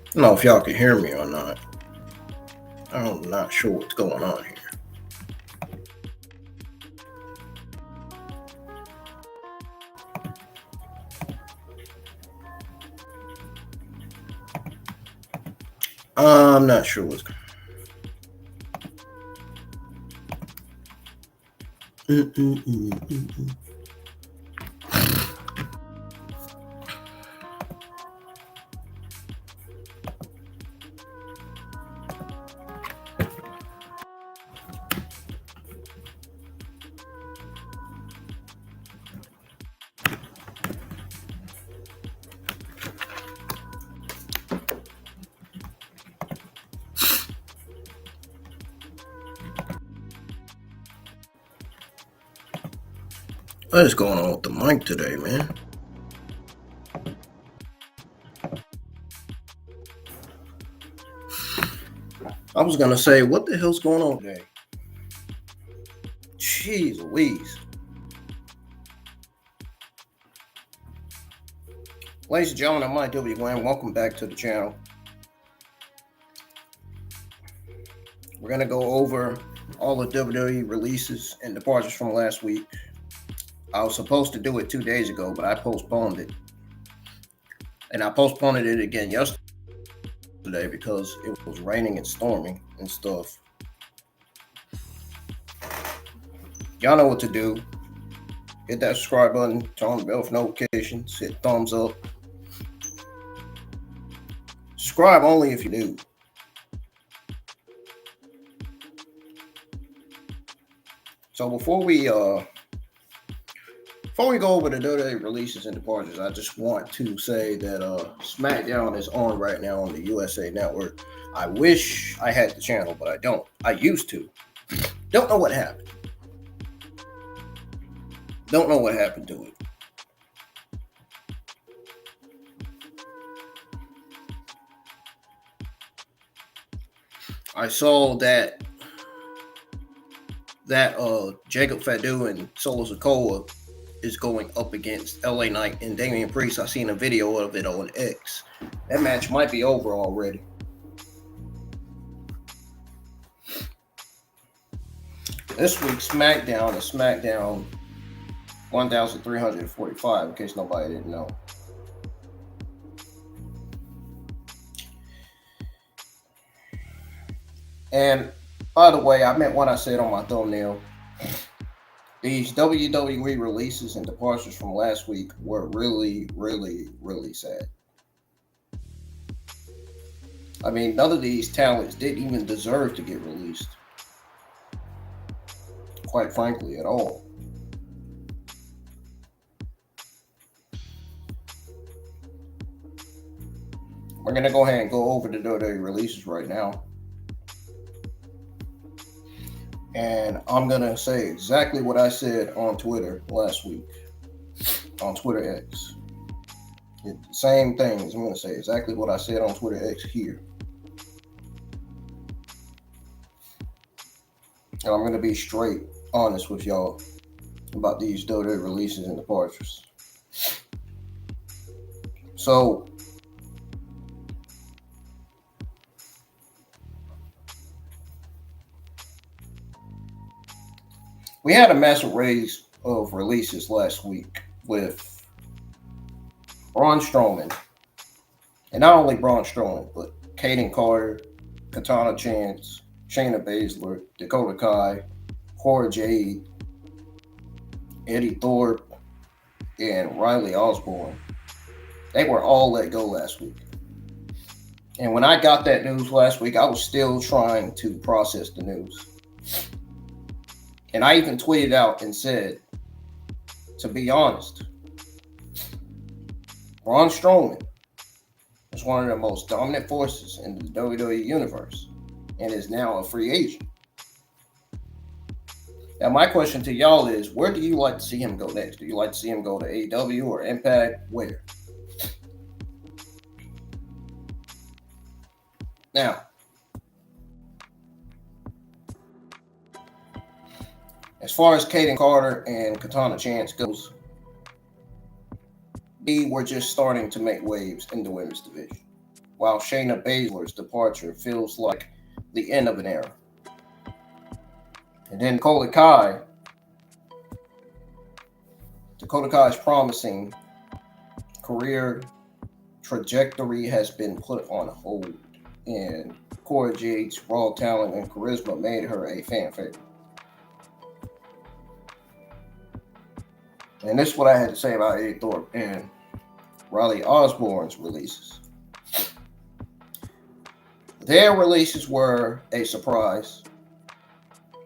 I don't know if y'all can hear me or not. I'm not sure what's going on here. I'm not sure what's going on. What is going on with the mic today, man? I was gonna say, what the hell's going on today? Jeez Louise. Ladies and gentlemen, I'm Mike W. Glenn. Welcome back to the channel. We're gonna go over all the WWE releases and departures from last week. I was supposed to do it 2 days ago, but I postponed it. And I postponed it again yesterday because it was raining and storming and stuff. Y'all know what to do. Hit that subscribe button, turn on the bell for notifications, hit thumbs up. Subscribe only if you do. So before we go over the WWE releases and departures, I just want to say that SmackDown is on right now on the USA Network. I wish I had the channel, but I don't. I used to. Don't know what happened. Don't know what happened to it. I saw that Jacob Fatu and Solo Sikoa is going up against LA Knight and Damian Priest. I seen a video of it on X. That match might be over already. This week's SmackDown is SmackDown 1345, in case nobody didn't know. And by the way, I meant what I said on my thumbnail. These WWE releases and departures from last week were really, really, really sad. I mean, none of these talents didn't even deserve to get released, quite frankly, at all. We're going to go ahead and go over the WWE releases right now. And I'm going to say exactly what I said on Twitter last week, on Twitter X. Same things. I'm going to say exactly what I said on Twitter X here. And I'm going to be straight honest with y'all about these WWE releases and departures. So, we had a massive raise of releases last week with Braun Strowman. And not only Braun Strowman, but Kaden Carter, Katana Chance, Shayna Baszler, Dakota Kai, Cora Jade, Eddie Thorpe, and Riley Osborne. They were all let go last week. And when I got that news last week, I was still trying to process the news. And I even tweeted out and said, to be honest, Braun Strowman is one of the most dominant forces in the WWE universe and is now a free agent. Now, my question to y'all is, where do you like to see him go next? Do you like to see him go to AEW or Impact? Where? Now, as far as Kaden Carter and Katana Chance goes, we were just starting to make waves in the women's division, while Shayna Baszler's departure feels like the end of an era. And then Dakota Kai's promising career trajectory has been put on hold, and Cora Jade's raw talent and charisma made her a fan favorite. And this is what I had to say about Eddie Thorpe and Riley Osborne's releases. Their releases were a surprise,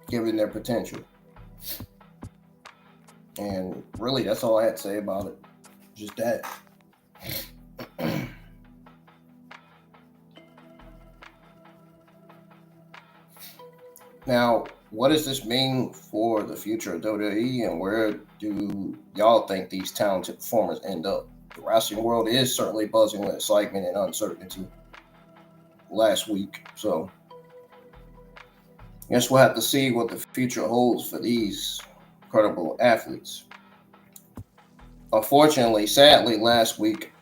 given their potential. And really, that's all I had to say about it. Just that. Now, what does this mean for the future of WWE, and where do y'all think these talented performers end up? The wrestling world is certainly buzzing with excitement and uncertainty last week, so I guess we'll have to see what the future holds for these incredible athletes. Unfortunately, sadly, last week,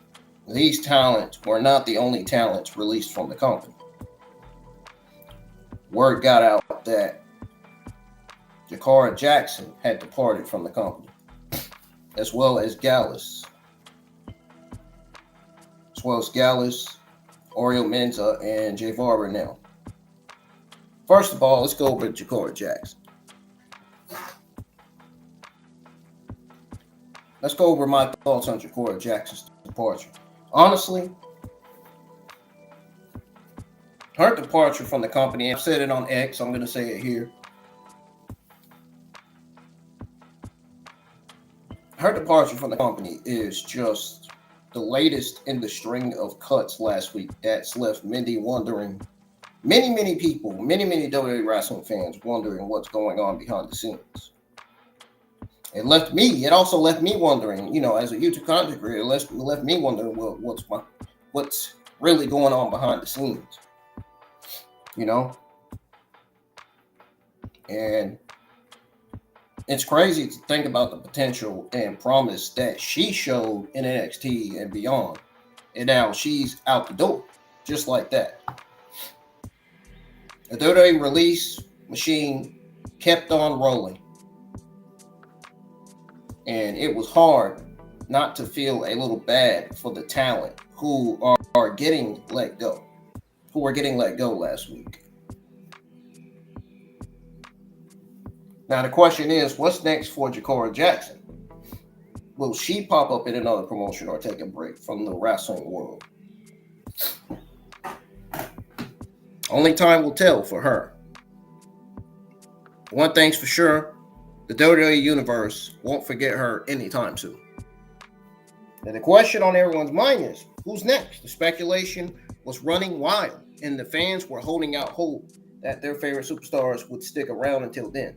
these talents were not the only talents released from the company. Word got out that Jakara Jackson had departed from the company, as well as Gallus. Oriel Menza, and Javar Burnell. First of all, let's go over Jakara Jackson. Let's go over my thoughts on Jakara Jackson's departure. Honestly, her departure from the company, I've said it on X, I'm going to say it here. Her departure from the company is just the latest in the string of cuts last week that's left many wondering, many people, many WWE wrestling fans wondering what's going on behind the scenes. It also left me wondering, as a YouTube content creator, it left me wondering what's really going on behind the scenes, and it's crazy to think about the potential and promise that she showed in NXT and beyond, And now she's out the door, just like that. The WWE release machine kept on rolling. And it was hard not to feel a little bad for the talent who are getting let go, who were getting let go last week. Now, the question is, what's next for Jakara Jackson? Will she pop up in another promotion or take a break from the wrestling world? Only time will tell for her. One thing's for sure, the WWE Universe won't forget her anytime soon. And the question on everyone's mind is, who's next? The speculation was running wild, and the fans were holding out hope that their favorite superstars would stick around until then.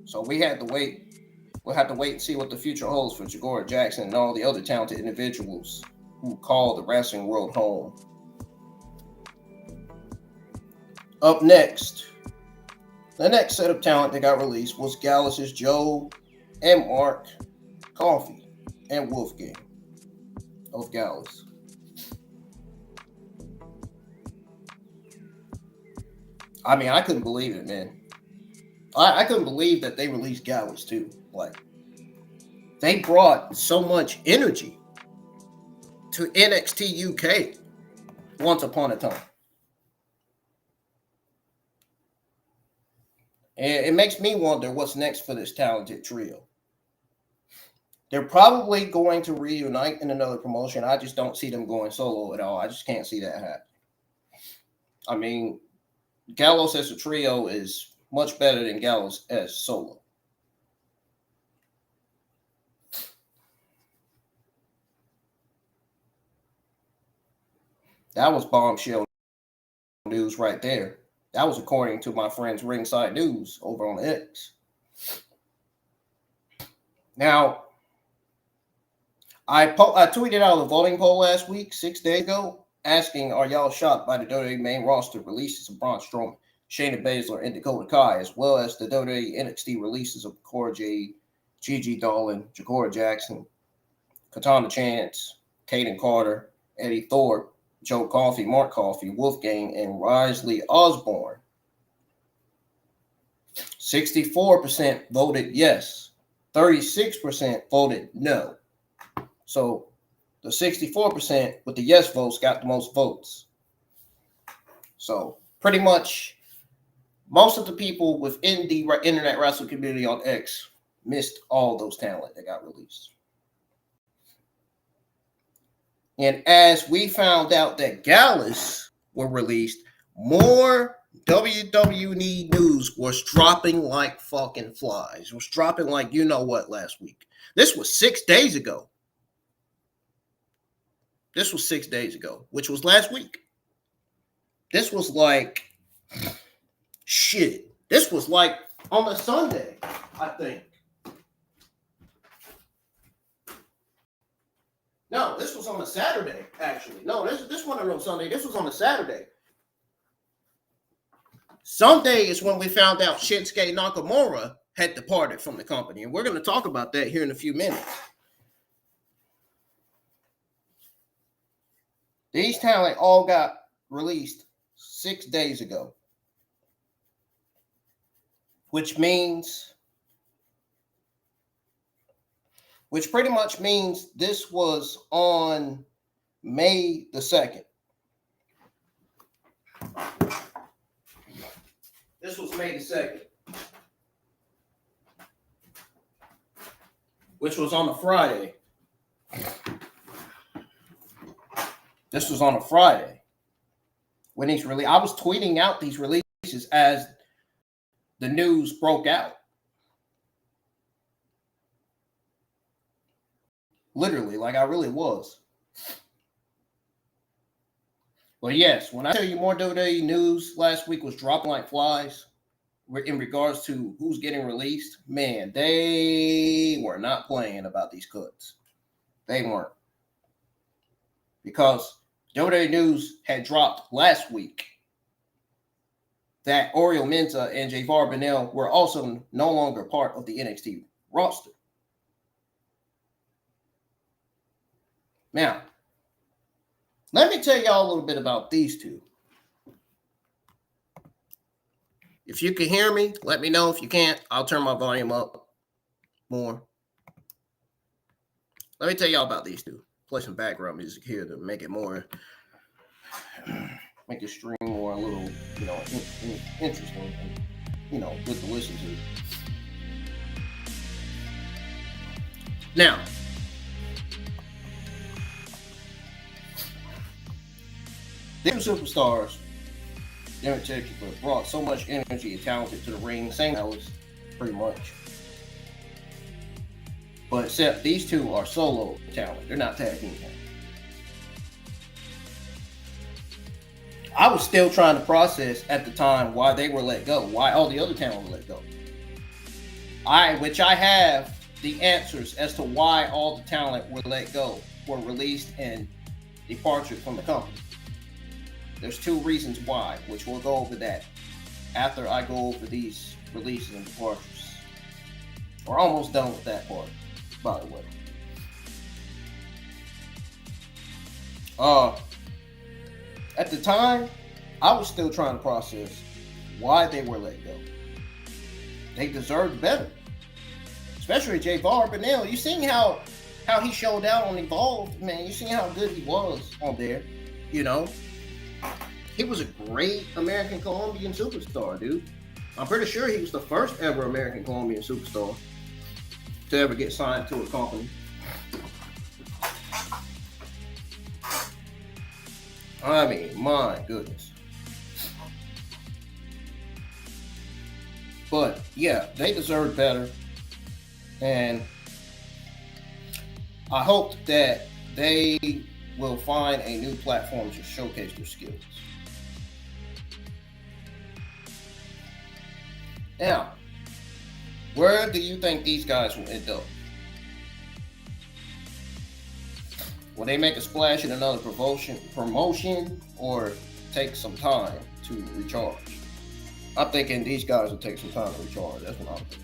So we had to wait. We'll have to wait and see what the future holds for Jakara Jackson and all the other talented individuals who call the wrestling world home. Up next, the next set of talent that got released was Gallus' Joe and Mark Coffey and Wolfgang of Gallus. I mean, I couldn't believe it, man. I couldn't believe that they released Gallus too. Like, they brought so much energy to NXT UK once upon a time. And it makes me wonder what's next for this talented trio. They're probably going to reunite in another promotion. I just don't see them going solo at all. I just can't see that happen. I mean, Gallows as a trio is much better than Gallows as solo. That was bombshell news right there. That was according to my friends Ringside News over on X. Now, I tweeted out a voting poll last week, 6 days ago, asking, are y'all shocked by the WWE main roster releases of Braun Strowman, Shayna Baszler, and Dakota Kai, as well as the WWE NXT releases of Cora Jade, Gigi Dolan, Jakara Jackson, Katana Chance, Kaden Carter, Eddie Thorpe, Joe Coffey, Mark Coffey, Wolfgang, and Risley Osborne. 64% voted yes. 36% voted no. So the 64% with the yes votes got the most votes. So pretty much most of the people within the internet wrestling community on X missed all those talent that got released. And as we found out that Gallus were released, more WWE news was dropping like fucking flies. It was dropping like you know what last week. This was 6 days ago. This was 6 days ago, which was last week. This was like, shit. This was like on a Sunday, I think. No, this was on a Saturday, actually. No, this wasn't on Sunday. This was on a Saturday. Sunday is when we found out Shinsuke Nakamura had departed from the company. And we're going to talk about that here in a few minutes. These talent all got released 6 days ago. Which pretty much means this was on May the 2nd. This was May the 2nd. Which was on a Friday. This was on a Friday. When these released, I was tweeting out these releases as the news broke out. Literally, like I really was. But yes, when I tell you more WWE news last week was dropping like flies in regards to who's getting released, man, they were not playing about these cuts. They weren't. Because WWE news had dropped last week that Oriel Mensah and Javar Bernal were also no longer part of the NXT roster. Now, let me tell y'all a little bit about these two. If you can hear me, let me know. If you can't, I'll turn my volume up more. Let me tell y'all about these two. Play some background music here to make it more, make the stream more a little, interesting and, good to listen to. Now, them superstars, in particular, brought so much energy and talent to the ring. Same as pretty much. But except these two are solo talent. They're not tag team talent. I was still trying to process at the time why they were let go, why all the other talent were let go. Which I have the answers as to why all the talent were let go, were released and departed from the company. There's two reasons why, which we'll go over that after I go over these releases and departures. We're almost done with that part, by the way. At the time, I was still trying to process why they were let go. They deserved better. Especially J-Var, but now you seen how he showed out on Evolve, man. You seen how good he was on there, He was a great American Colombian superstar, dude. I'm pretty sure he was the first ever American Colombian superstar to ever get signed to a company. I mean, my goodness. But yeah, they deserve better. And I hope that they will find a new platform to showcase their skills. Now, where do you think these guys will end up? Will they make a splash in another promotion or take some time to recharge? I'm thinking these guys will take some time to recharge. That's what I'm thinking.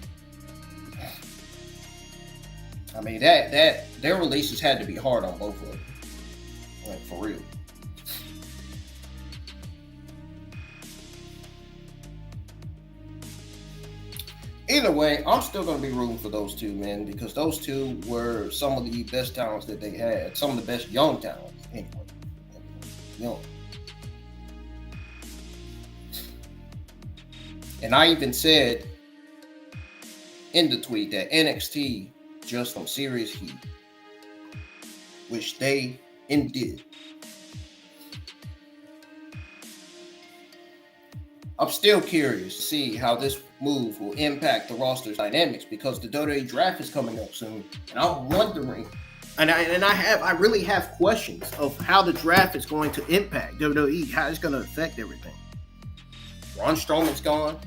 I mean, that their releases had to be hard on both of them. Like, for real. Either way, I'm still going to be rooting for those two, man, because those two were some of the best talents that they had. Some of the best young talents, anyway. Young. And I even said in the tweet that NXT just some serious heat, which they indeed. I'm still curious to see how this move will impact the roster's dynamics because the WWE draft is coming up soon, and I'm wondering, I really have questions of how the draft is going to impact WWE, how it's going to affect everything. Braun Strowman's gone.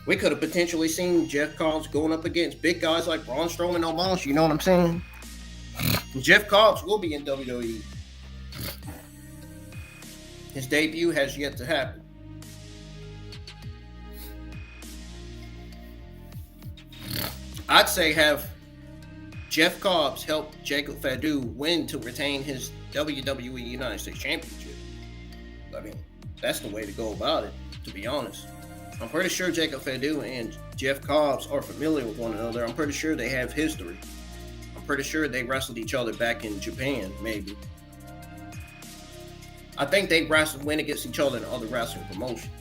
We could have potentially seen Jeff Cobbs going up against big guys like Braun Strowman almost, you know what I'm saying? Jeff Cobbs will be in WWE. His debut has yet to happen. I'd say have Jeff Cobbs help Jacob Fadu win to retain his WWE United States Championship. I mean, that's the way to go about it, to be honest. I'm pretty sure Jacob Fadu and Jeff Cobbs are familiar with one another. I'm pretty sure they have history. I'm pretty sure they wrestled each other back in Japan, maybe. I think they win against each other in other wrestling promotions.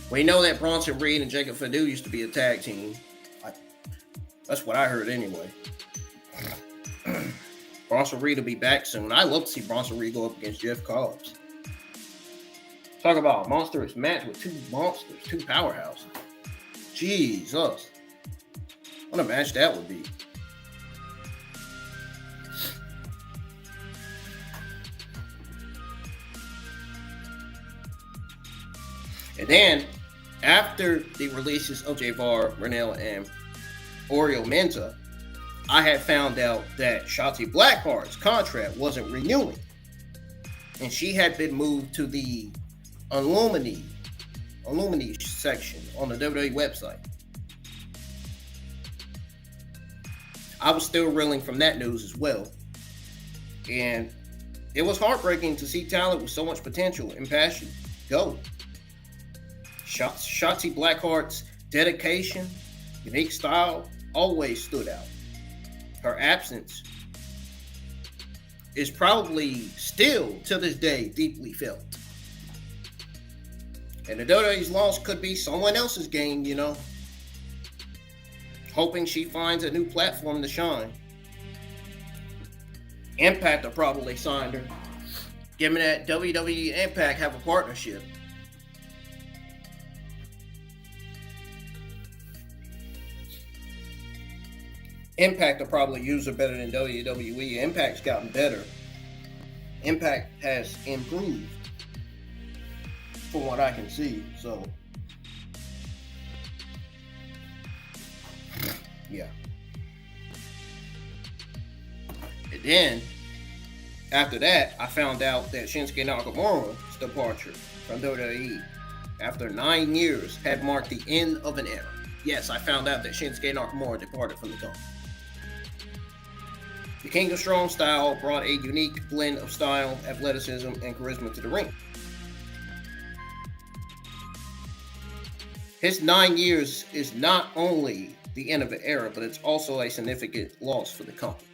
We know that Bronson Reed and Jacob Fadu used to be a tag team. That's what I heard anyway. Bronson Reed will be back soon. I love to see Bronson Reed go up against Jeff Cobbs. Talk about a monstrous match with two monsters, two powerhouses. Jesus. What a match that would be. And then, after the releases of J-Var, Renell, and Oreo Menta, I had found out that Shotzi Blackheart's contract wasn't renewing. And she had been moved to the Illuminati section on the WWE website. I was still reeling from that news as well. And it was heartbreaking to see talent with so much potential and passion go. Shotzi Blackheart's dedication, unique style always stood out. Her absence is probably still to this day deeply felt. And the WWE's loss could be someone else's gain, hoping she finds a new platform to shine. Impact will probably sign her, given that WWE Impact have a partnership. Impact will probably use her better than WWE. Impact's gotten better. Impact has improved from what I can see. So, yeah. And then, after that, I found out that Shinsuke Nakamura's departure from WWE after 9 years had marked the end of an era. Yes, I found out that Shinsuke Nakamura departed from the company. The King of Strong Style brought a unique blend of style, athleticism, and charisma to the ring. His 9 years is not only the end of an era, but it's also a significant loss for the company.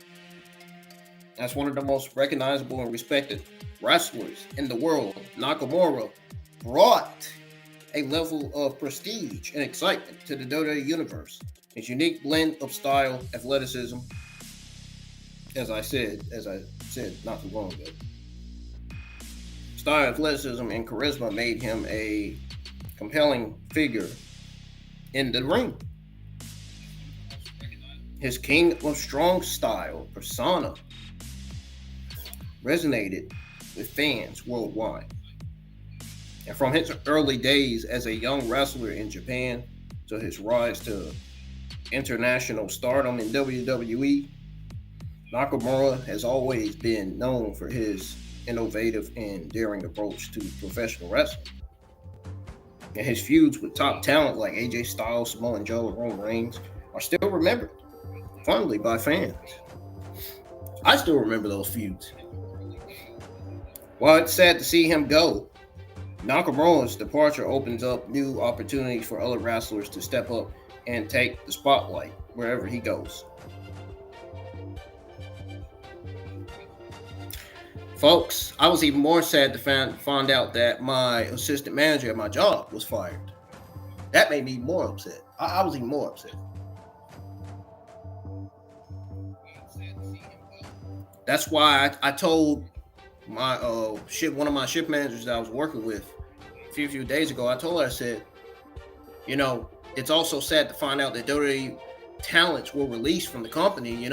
As one of the most recognizable and respected wrestlers in the world, Nakamura brought a level of prestige and excitement to the WWE universe. His unique blend of style, athleticism, as I said not too long ago. Style, athleticism, and charisma made him a compelling figure in the ring. His King of Strong Style persona resonated with fans worldwide. And from his early days as a young wrestler in Japan to his rise to international stardom in WWE, Nakamura has always been known for his innovative and daring approach to professional wrestling. And his feuds with top talent like AJ Styles, Samoa Joe, and Roman Reigns are still remembered fondly by fans. I still remember those feuds. While it's sad to see him go, Nakamura's departure opens up new opportunities for other wrestlers to step up and take the spotlight wherever he goes. Folks, I was even more sad to find out that my assistant manager at my job was fired. That made me more upset. I was even more upset. That's why I told my one of my shift managers that I was working with a few days ago. I told her, I said, it's also sad to find out that WWE talents were released from the company.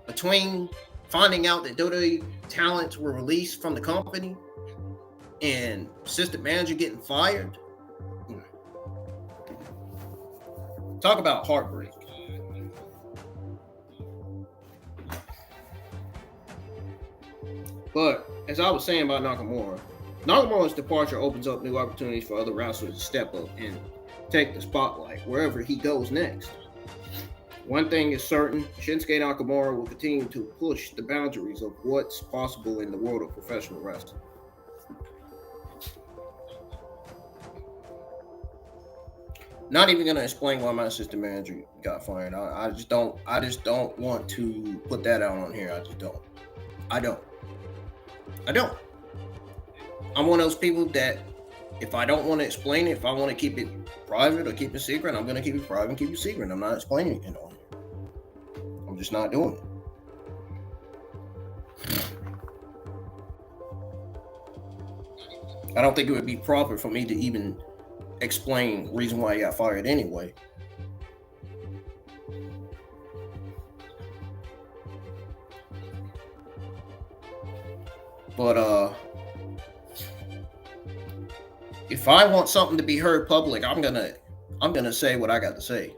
Between finding out that WWE talents were released from the company and assistant manager getting fired, talk about heartbreak. But as I was saying about Nakamura's departure opens up new opportunities for other wrestlers to step up and take the spotlight wherever he goes next. One thing is certain, Shinsuke Nakamura will continue to push the boundaries of what's possible in the world of professional wrestling. Not even gonna explain why my assistant manager got fired. I just don't want to put that out on here. I don't. I'm one of those people that if I don't want to explain it, if I want to keep it private or keep it secret, I'm going to keep it private and keep it secret. I'm not explaining it on here. I'm just not doing it. I don't think it would be proper for me to even explain the reason why he got fired anyway. But if I want something to be heard public, I'm gonna say what I got to say.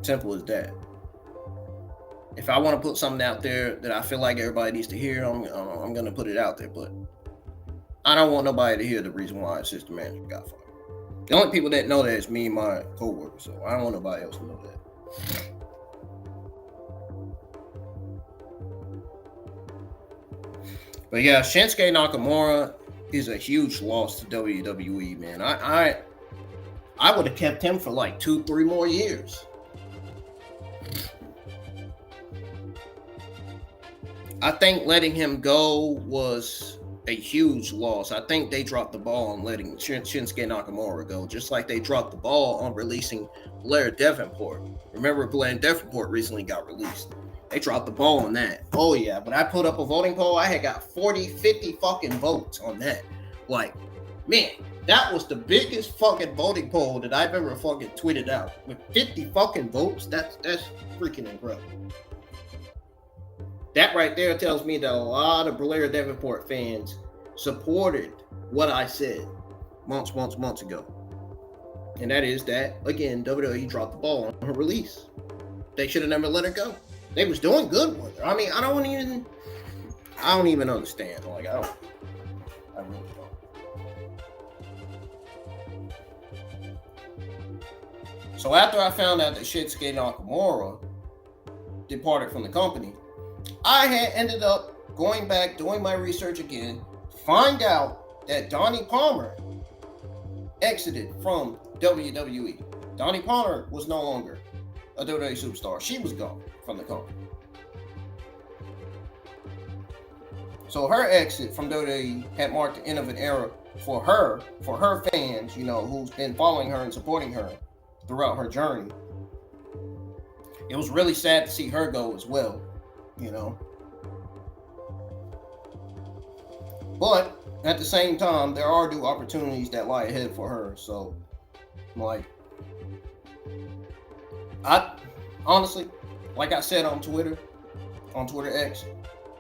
Simple as that. If I want to put something out there that I feel like everybody needs to hear, I'm gonna put it out there. But I don't want nobody to hear the reason why assistant manager got fired. The only people that know that is me and my coworker, so I don't want nobody else to know that. But yeah, Shinsuke Nakamura is a huge loss to WWE, man. I would have kept him for like 2-3 more years. I think letting him go was a huge loss. I think they dropped the ball on letting Shinsuke Nakamura go, just like they dropped the ball on releasing Blair Davenport. Remember, Blair Davenport recently got released. They dropped the ball on that. Oh, yeah. But I put up a voting poll. I had got 40, 50 fucking votes on that. Like, man, that was the biggest fucking voting poll that I've ever fucking tweeted out. With 50 fucking votes, that's freaking incredible. That right there tells me that a lot of Blair Davenport fans supported what I said months ago. And that is that, again, WWE dropped the ball on her release. They should have never let her go. They was doing good with her. I mean, I don't even understand. Like, I really don't. So after I found out that Shinsuke Nakamura departed from the company, I had ended up going back, doing my research again, find out that Donnie Palmer exited from WWE. Donnie Palmer was no longer a WWE superstar. She was gone from the company. So her exit from WWE had marked the end of an era for her fans, you know, who's been following her and supporting her throughout her journey. It was really sad to see her go as well, you know. But at the same time, there are new opportunities that lie ahead for her. So, like, I honestly, like I said on Twitter X,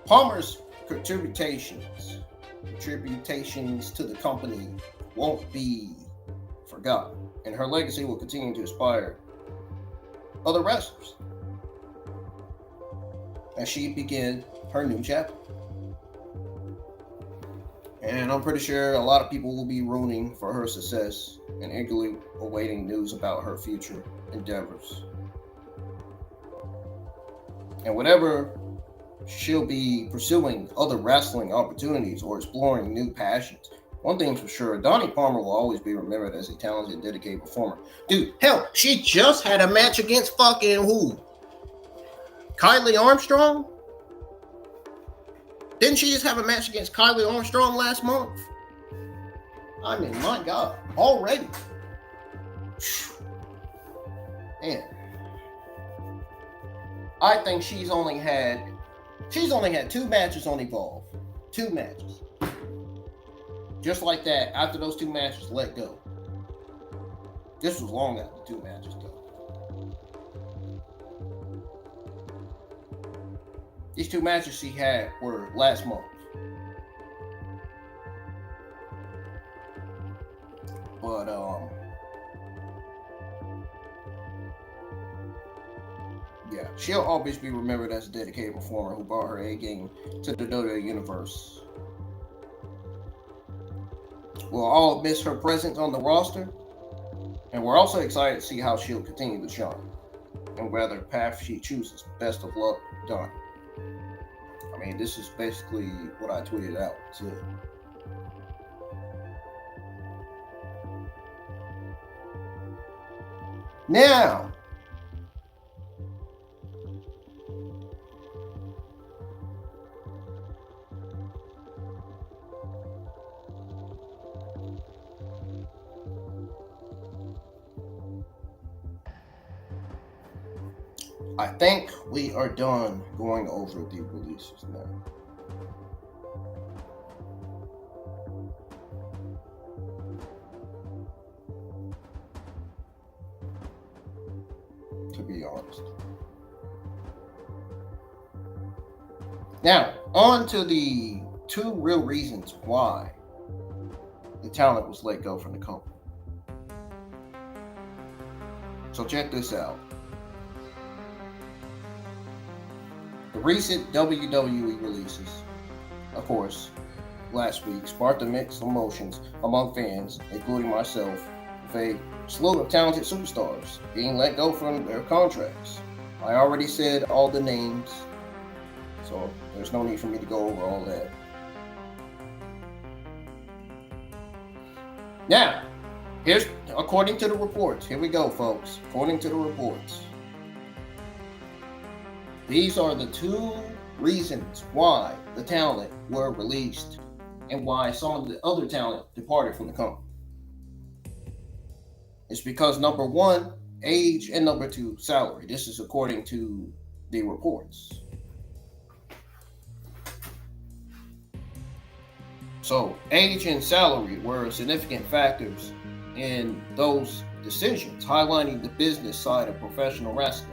Palmer's contributions to the company won't be forgotten, and her legacy will continue to inspire other wrestlers as she begins her new chapter. And I'm pretty sure a lot of people will be rooting for her success and eagerly awaiting news about her future endeavors. And whatever she'll be pursuing other wrestling opportunities or exploring new passions, one thing's for sure, Donnie Palmer will always be remembered as a talented and dedicated performer. Dude, hell, she just had a match against fucking who? Kylie Armstrong? Didn't she just have a match against Kylie Armstrong last month? I mean, my God, already. Man. I think she's only had 2 matches on Evolve. 2 matches. Just like that, after those 2 matches, let go. This was long after 2 matches, though. These 2 matches she had were last month. But, yeah, she'll always be remembered as a dedicated performer who brought her A game to the WWE universe. We'll all miss her presence on the roster, and we're also excited to see how she'll continue to shine and whether path she chooses. Best of luck, Donnie. I mean, this is basically what I tweeted out too. Now, I think we are done going over the releases now. To be honest. Now, on to the 2 real reasons why the talent was let go from the company. So check this out. The recent WWE releases, of course, last week sparked a mixed emotions among fans, including myself, with a slew of talented superstars being let go from their contracts. I already said all the names, so there's no need for me to go over all that. Now, here's according to the reports. Here we go, folks. According to the reports, these are the two reasons why the talent were released and why some of the other talent departed from the company. It's because number one, age, and number two, salary. This is according to the reports. So age and salary were significant factors in those decisions, highlighting the business side of professional wrestling.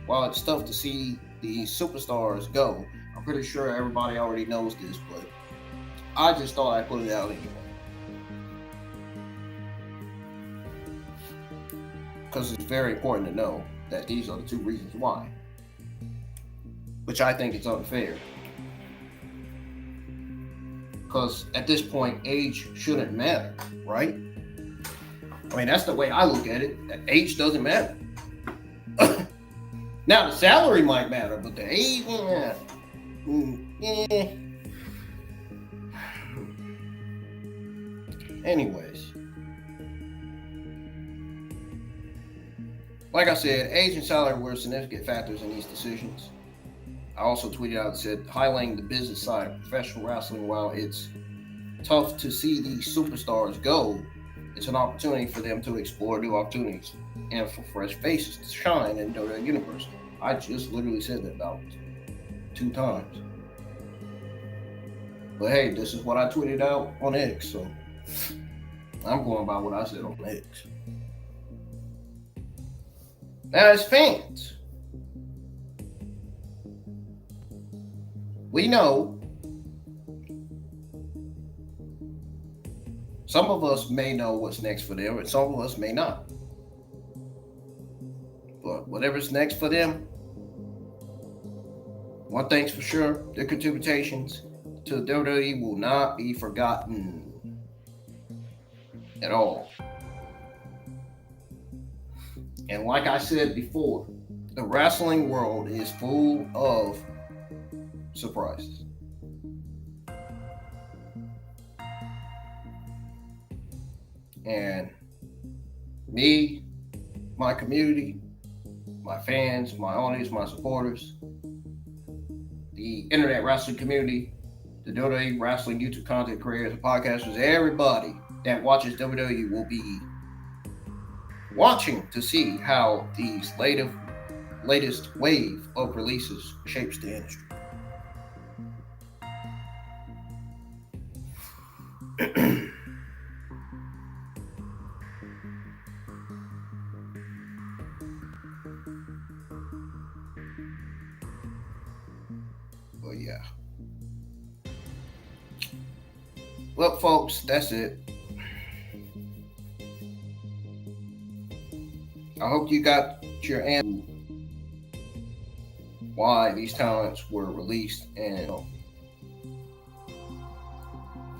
While it's tough to see the superstars go, I'm pretty sure everybody already knows this, but I just thought I'd put it out anyway. Because it's very important to know that these are the two reasons why. Which I think is unfair. Because at this point, age shouldn't matter, right? I mean, that's the way I look at it. Age doesn't matter. Now, the salary might matter, but the age, Anyways. Like I said, age and salary were significant factors in these decisions. I also tweeted out and said, highlighting the business side of professional wrestling, while it's tough to see these superstars go, it's an opportunity for them to explore new opportunities and for fresh faces to shine in the WWE universe. I just literally said that about 2 times. But hey, this is what I tweeted out on X, so I'm going by what I said on X. Now, as fans, we know some of us may know what's next for them, and some of us may not. But whatever's next for them, one thing's for sure, their contributions to the WWE will not be forgotten at all. And like I said before, the wrestling world is full of surprises. And me, my community, my fans, my audience, my supporters, the internet wrestling community, the WWE wrestling YouTube content creators and podcasters, everybody that watches WWE will be watching to see how these latest wave of releases shapes the industry. Well, yeah. Well, folks, that's it. I hope you got your answer why these talents were released, and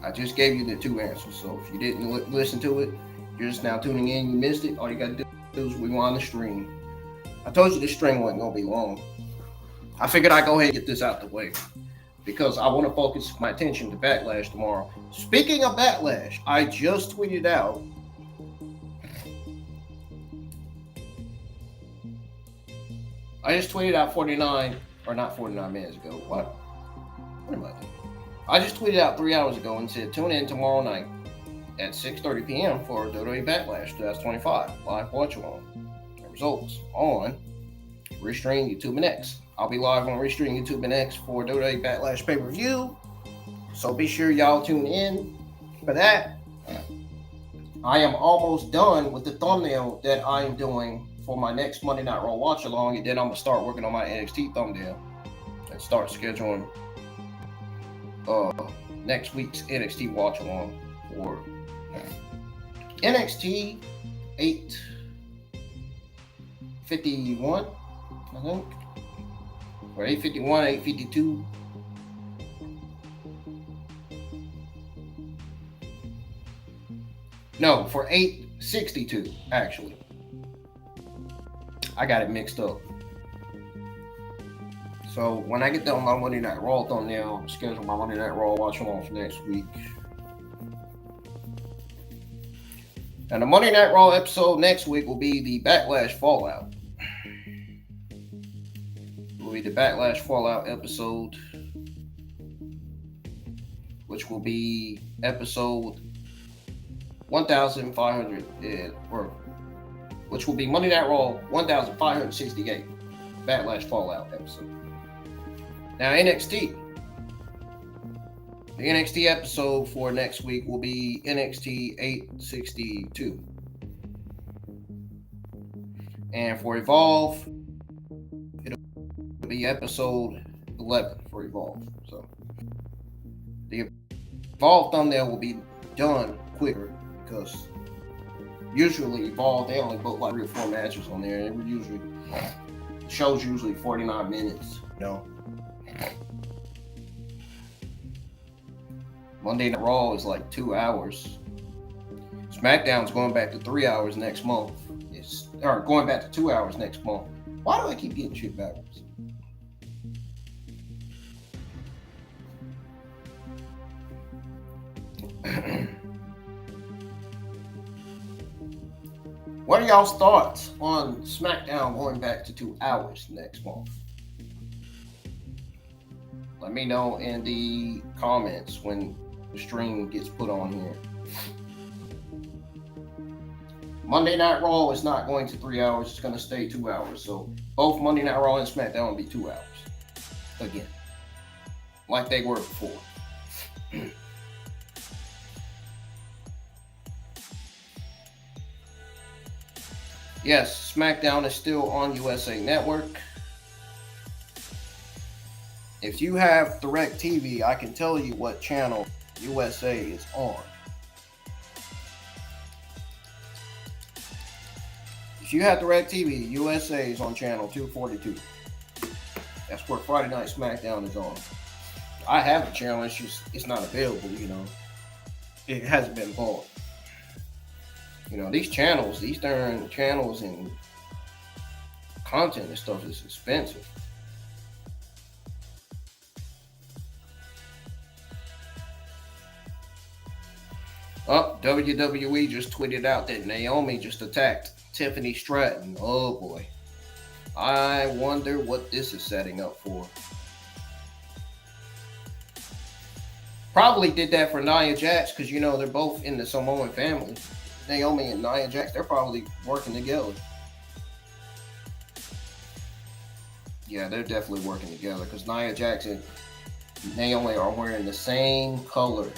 I just gave you the 2 answers. So if you didn't listen to it, you're just now tuning in, you missed it, all you got to do is rewind the stream. I told you this stream wasn't going to be long. I figured I'd go ahead and get this out the way because I want to focus my attention to Backlash tomorrow. Speaking of Backlash, I just tweeted out I just tweeted out 49 minutes ago. What am I doing? I just tweeted out 3 hours ago and said, tune in tomorrow night at 6:30 p.m. for WWE Backlash 2025 live watch along. The results on Restream, YouTube, and X. I'll be live on Restream, YouTube, and X for WWE Backlash pay-per-view. So be sure y'all tune in for that. I am almost done with the thumbnail that I am doing for my next Monday Night Raw watch along, and then I'm gonna start working on my NXT thumbnail and start scheduling next week's NXT watch along for NXT 851, I think, or 851, 852. No, for 62, actually. I got it mixed up. So when I get done my Monday Night Raw thumbnail, I'm schedule my Monday Night Raw watch along for next week. And the Monday Night Raw episode next week will be the Backlash Fallout. It will be the Backlash Fallout episode, which will be episode 1,500, which will be Monday Night Raw 1,568, Backlash Fallout episode. Now NXT. The NXT episode for next week will be NXT 862. And for Evolve, it'll be episode 11 for Evolve. So the Evolve thumbnail will be done quicker because usually Evolve, they only book like 3 or 4 matches on there. And the show's usually 49 minutes, you know. Monday Night Raw is like 2 hours. SmackDown's going back to 3 hours next month. Or going back to 2 hours next month. Why do I keep getting shit backwards? What are y'all's thoughts on SmackDown going back to 2 hours next month? Let me know in the comments when the stream gets put on here. Monday Night Raw is not going to 3 hours. It's going to stay 2 hours. So both Monday Night Raw and SmackDown will be 2 hours. Again. Like they were before. Yes, SmackDown is still on USA Network. If you have DirecTV, I can tell you what channel USA is on. If you have DirecTV, USA is on channel 242. That's where Friday Night SmackDown is on. I have the channel, it's not available, you know. It hasn't been bought. You know, these darn channels and content and stuff is expensive. Oh, WWE just tweeted out that Naomi just attacked Tiffany Stratton. Oh boy. I wonder what this is setting up for. Probably did that for Nia Jax because, you know, they're both in the Samoan family. Naomi and Nia Jax, they're probably working together. Yeah, they're definitely working together because Nia Jax and Naomi are wearing the same color.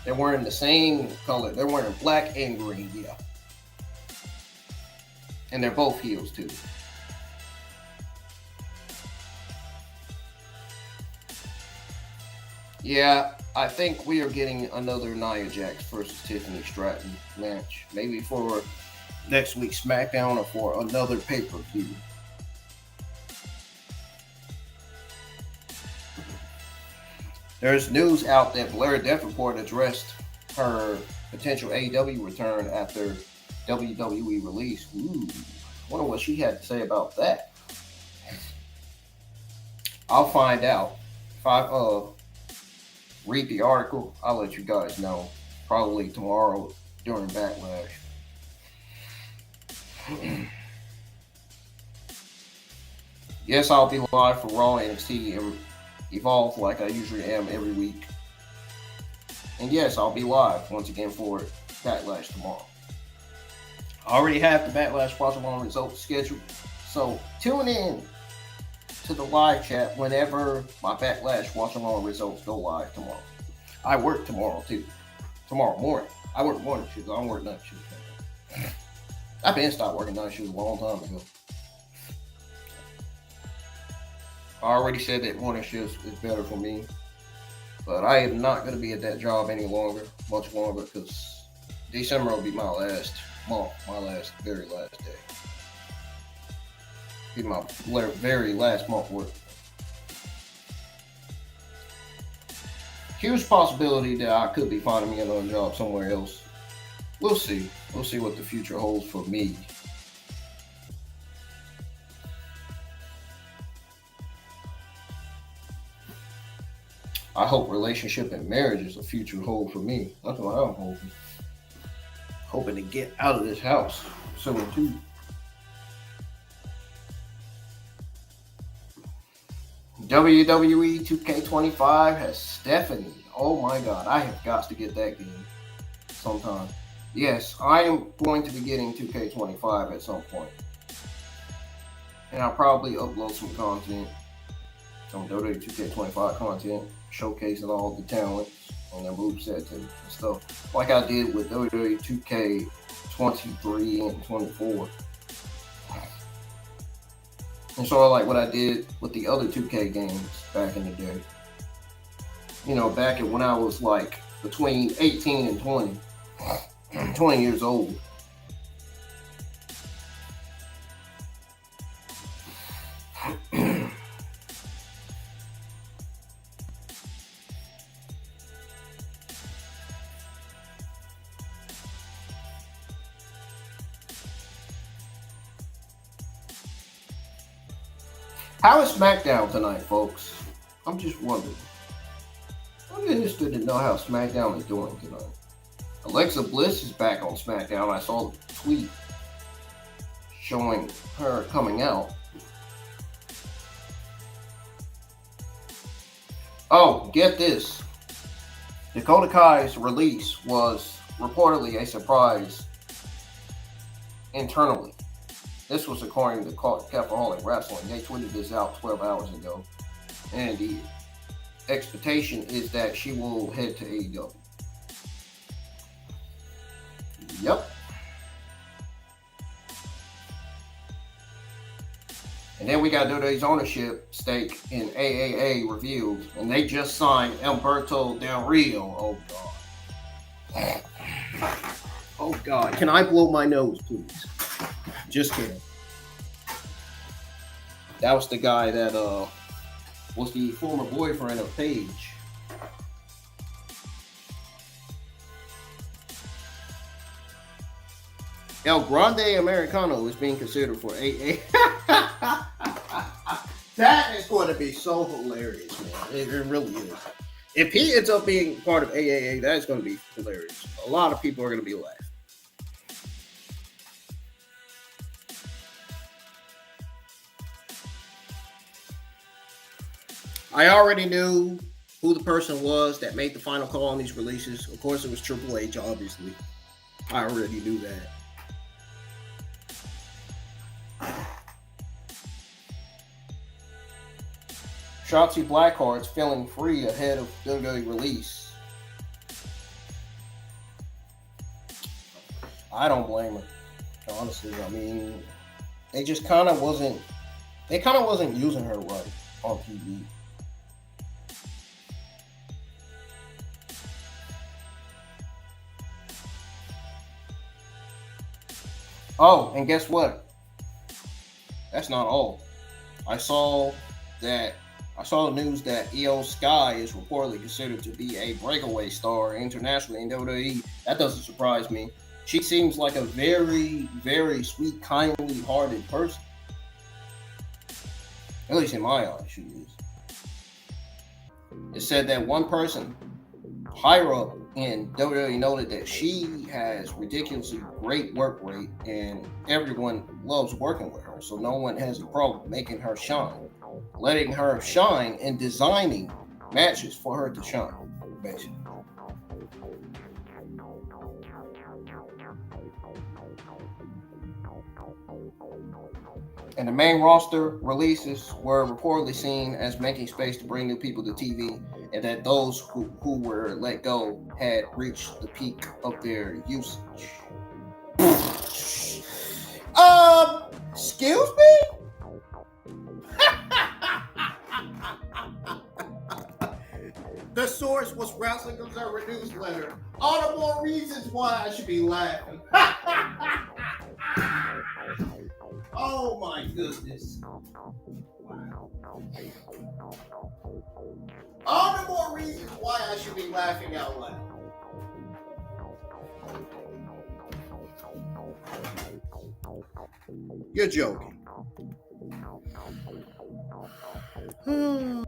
They're wearing the same color. They're wearing black and green, yeah. And they're both heels, too. Yeah, I think we are getting another Nia Jax versus Tiffany Stratton match. Maybe for next week's SmackDown or for another pay-per-view. There's news out that Blair Davenport addressed her potential AEW return after WWE release. Ooh, wonder what she had to say about that. I'll find out. If I read the article, I'll let you guys know. Probably tomorrow during Backlash. Yes, I'll be live for Raw, NXT, and Evolve like I usually am every week. And yes, I'll be live once again for Backlash tomorrow. I already have the Backlash watch along results scheduled, so tune in to the live chat whenever my Backlash watch along results go live tomorrow. I work tomorrow too. Tomorrow morning. I work morning shifts. I don't work night shifts. I've been stopped working night shifts a long time ago. I already said that morning shifts is better for me, but I am not going to be at that job any longer, much longer, because December will be my last month, very last day. Be my very last month work. Huge possibility that I could be finding me another job somewhere else. We'll see. We'll see what the future holds for me. I hope relationship and marriage is a future hold for me. That's what I'm hoping. Hoping to get out of this house soon too. WWE 2K25 has Stephanie. Oh my god, I have got to get that game sometime. Yes, I am going to be getting 2K25 at some point. And I'll probably upload some content, some WWE 2K25 content, showcasing all the talents on their movesets and stuff. Like I did with WWE 2K23 and 24. And sort of like what I did with the other 2K games back in the day. You know, back when I was like between 18 and 20. 20 years old. How is SmackDown tonight, folks? I'm just wondering. I'm interested to know how SmackDown is doing tonight. Alexa Bliss is back on SmackDown. I saw the tweet showing her coming out. Oh, get this. Dakota Kai's release was reportedly a surprise internally. This was according to Capaholic Wrestling. They tweeted this out 12 hours ago. And the expectation is that she will head to AEW. Yep. And then we got WWE's ownership stake in AAA revealed. And they just signed Alberto Del Rio. Oh, God. Oh, God. Can I blow my nose, please? Just kidding. That was the guy that was the former boyfriend of Paige. El Grande Americano is being considered for AA. That is going to be so hilarious, man. It really is. If he ends up being part of AAA, that is going to be hilarious. A lot of people are going to be laughing. I already knew who the person was that made the final call on these releases. Of course, it was Triple H, obviously. I already knew that. Shotzi Blackheart's feeling free ahead of WWE release. I don't blame her, honestly. I mean, they just kind of wasn't using her right on TV. Oh, and guess what? That's not all. I saw the news that Io Sky is reportedly considered to be a breakaway star internationally in WWE. That doesn't surprise me. She seems like a very, very sweet, kindly-hearted person. At least in my eyes, she is. It said that one person higher up in WWE noted that she has ridiculously great work rate and everyone loves working with her, so no one has a problem making her shine, letting her shine and designing matches for her to shine, basically. And the main roster releases were reportedly seen as making space to bring new people to TV, and that those who were let go had reached the peak of their usage. Excuse me? The source was Wrestling Observer newsletter. All the more reasons why I should be laughing. Oh my goodness. Wow. All the more reasons why I should be laughing out loud. You're joking. Well,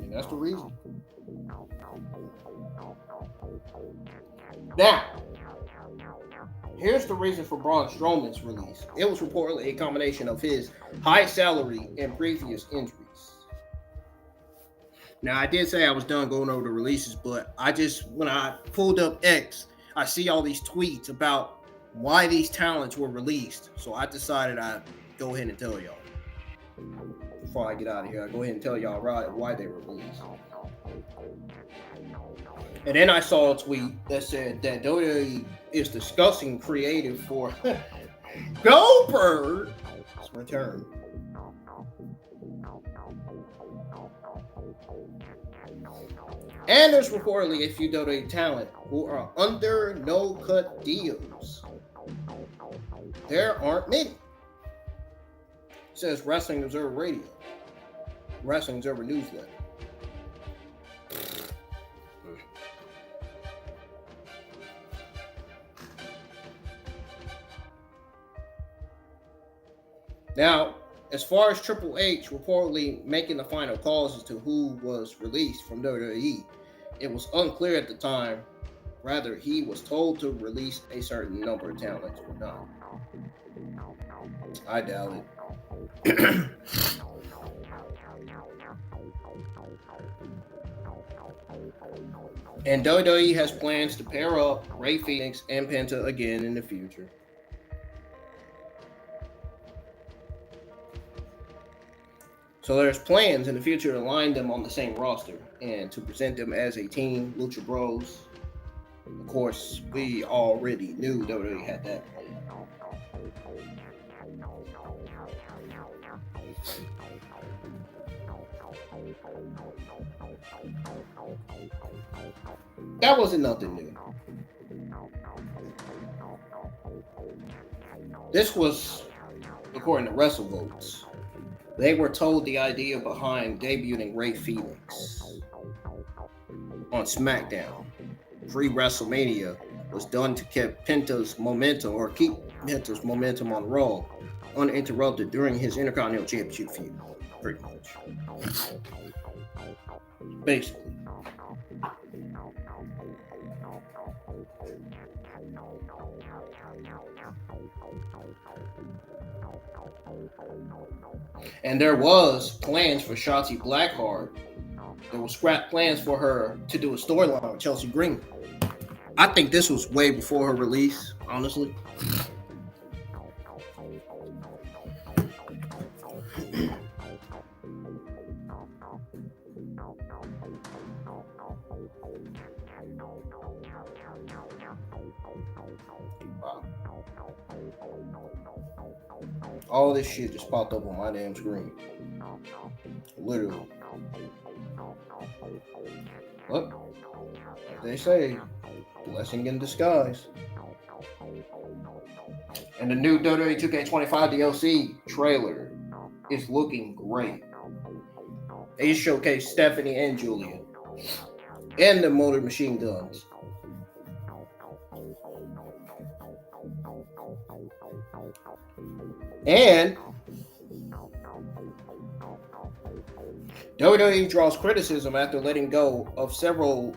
that's the reason. Now, here's the reason for Braun Strowman's release. It was reportedly a combination of his high salary and previous injuries. Now, I did say I was done going over the releases, but when I pulled up X, I see all these tweets about why these talents were released. So I decided I'd go ahead and tell y'all. Before I get out of here, I'll go ahead and tell y'all why they were released. And then I saw a tweet that said that WWE is discussing creative for Goldberg's return. And there's reportedly a few WWE talent who are under no-cut deals. There aren't many. It says Wrestling Observer Radio, Wrestling Observer Newsletter. Now, as far as Triple H reportedly making the final calls as to who was released from WWE, it was unclear at the time. Rather, he was told to release a certain number of talents or not. I doubt it. And WWE has plans to pair up Rey Fenix and Penta again in the future. So there's plans in the future to line them on the same roster and to present them as a team, Lucha Bros. Of course, we already knew WWE had that plan. That wasn't nothing new. This was, according to WrestleVotes, they were told the idea behind debuting Rey Fenix on SmackDown pre-WrestleMania was done to keep Penta's momentum on Raw uninterrupted during his Intercontinental Championship feud, pretty much. Basically. And there was plans for Shotzi Blackheart. There was scrap plans for her to do a storyline with Chelsea Green. I think this was way before her release, honestly. Wow. All this shit just popped up on my damn screen. Literally. But they say, blessing in disguise. And the new WWE 2K25 DLC trailer is looking great. They showcase Stephanie and Julia and the Motor Machine Guns. And WWE draws criticism after letting go of several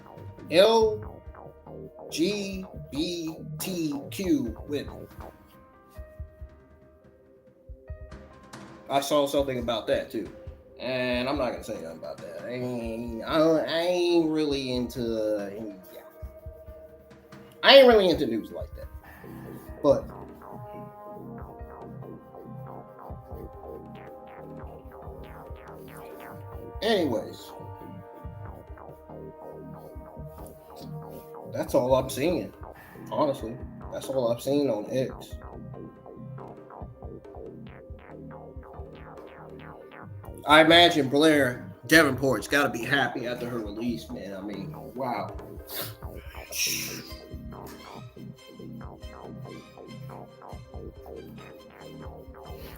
LGBTQ women. I saw something about that too, and I'm not gonna say nothing about that. I ain't really into news like that. But anyways, that's all I'm seeing. Honestly, that's all I've seen on X. I imagine Blair Davenport's got to be happy after her release, man. I mean, wow.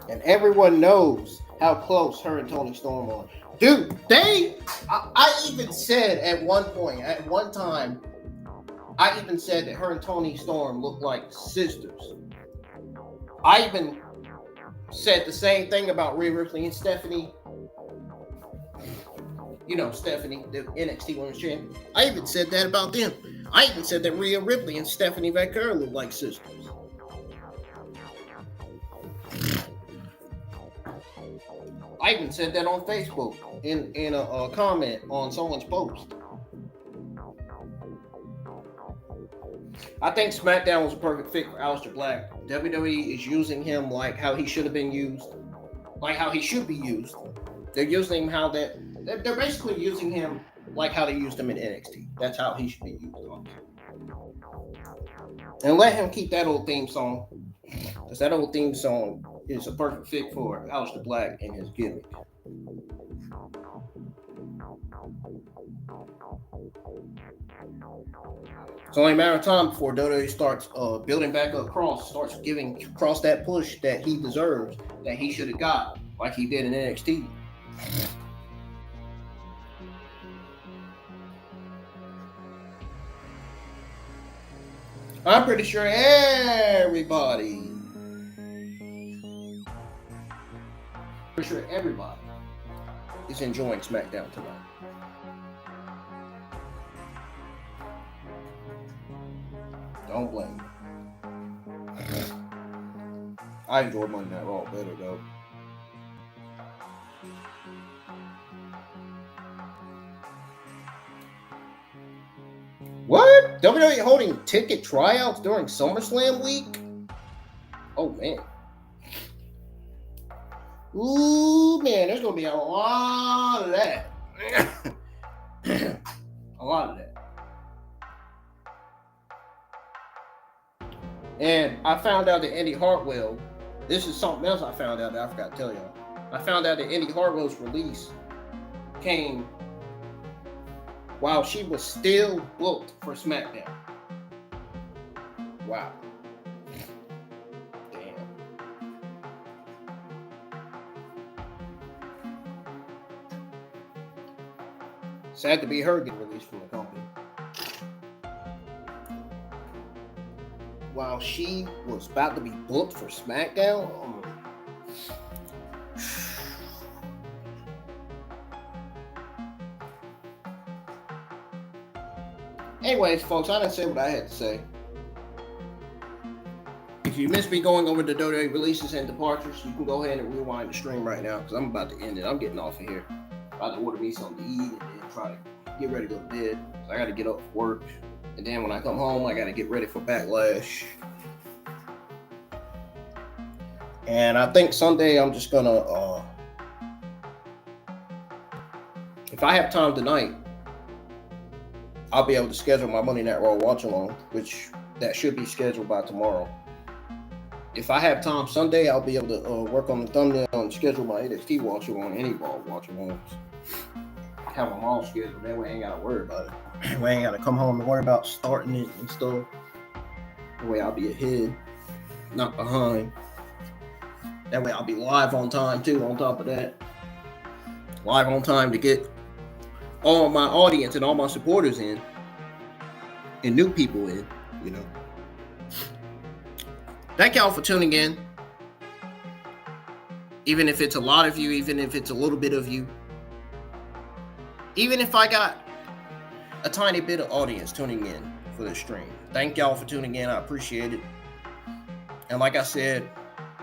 And everyone knows how close her and Toni Storm are. Dude, I even said at one time, I even said that her and Toni Storm looked like sisters. I even said the same thing about Rhea Ripley and Stephanie. You know, Stephanie, the NXT Women's Champion. I even said that about them. I even said that Rhea Ripley and Stephanie Vaquero look like sisters. I even said that on Facebook in a comment on someone's post. I think SmackDown was a perfect fit for Aleister Black. WWE is using him like how he should have been used, like how he should be used. They're using him how that they're basically using him like how they used him in NXT. That's how he should be used. And let him keep that old theme song, because that old theme song is a perfect fit for Aleister Black and his gimmick. It's only a matter of time before WWE starts building back up Cross, starts giving Cross that push that he deserves, that he should have got, like he did in NXT. I'm pretty sure everybody is enjoying SmackDown tonight. Don't blame me. I enjoyed Monday Night Raw better though. What? WWE holding ticket tryouts during SummerSlam week? Oh man. Ooh man, there's gonna be a lot of that. A lot of that. And I found out that Indy Hartwell, this is something else I found out that I forgot to tell y'all. I found out that Indy Hartwell's release came while she was still booked for SmackDown. Wow. Damn. Sad to be her getting released from the company. While she was about to be booked for SmackDown. Anyways, folks, I didn't say what I had to say. If you missed me going over the WWE releases and departures, you can go ahead and rewind the stream right now because I'm about to end it. I'm getting off of here. About to order me something to eat and then try to get ready to go to bed. So I got to get up for work. And then when I come home, I got to get ready for Backlash. And I think Sunday I'm just going to, if I have time tonight, I'll be able to schedule my Monday Night Raw watch along, which that should be scheduled by tomorrow. If I have time Sunday, I'll be able to work on the thumbnail and schedule my NXT watch along, any ball watch alongs. Have them all scheduled. That way I ain't got to worry about it. That way I ain't got to come home and worry about starting it and stuff. That way I'll be ahead, not behind. That way I'll be live on time too, on top of that. Live on time to get all my audience and all my supporters in and new people in, you know. Thank y'all for tuning in. Even if it's a lot of you, even if it's a little bit of you, even if I got a tiny bit of audience tuning in for this stream. Thank y'all for tuning in. I appreciate it. And like I said,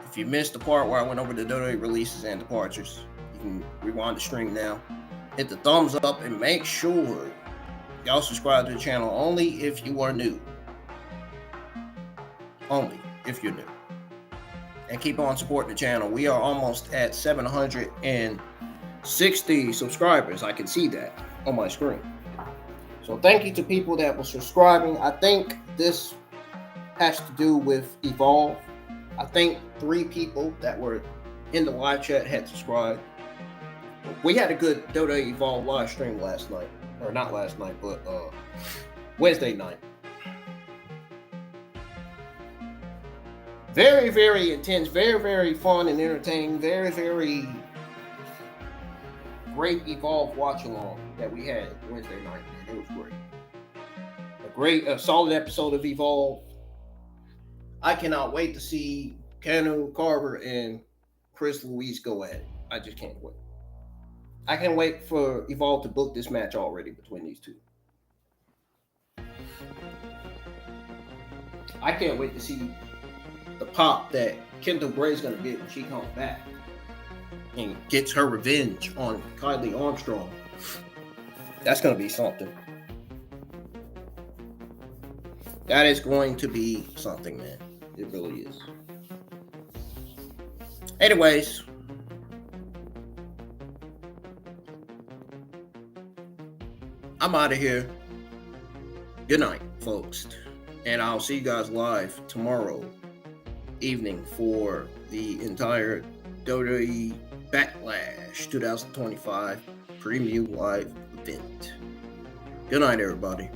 if you missed the part where I went over the WWE releases and departures, you can rewind the stream now. Hit the thumbs up and make sure y'all subscribe to the channel only if you are new. Only if you're new. And keep on supporting the channel. We are almost at 760 subscribers. I can see that on my screen. So thank you to people that were subscribing. I think this has to do with Evolve. I think 3 people that were in the live chat had subscribed. We had a good WWE Evolve live stream last night. Or not last night, but Wednesday night. Very, very intense. Very, very fun and entertaining. Very, very great Evolve watch along that we had Wednesday night, man. It was great. A solid episode of Evolve. I cannot wait to see Kanu Carver and Chris Louise go at it. I just can't wait. I can't wait for Evolve to book this match already between these two. I can't wait to see the pop that Kendall Gray's going to get when she comes back and gets her revenge on Kylie Armstrong. That's going to be something. That is going to be something, man. It really is. Anyways, I'm out of here. Good night, folks. And I'll see you guys live tomorrow evening for the entire WWE Backlash 2025 Premium Live event. Good night, everybody.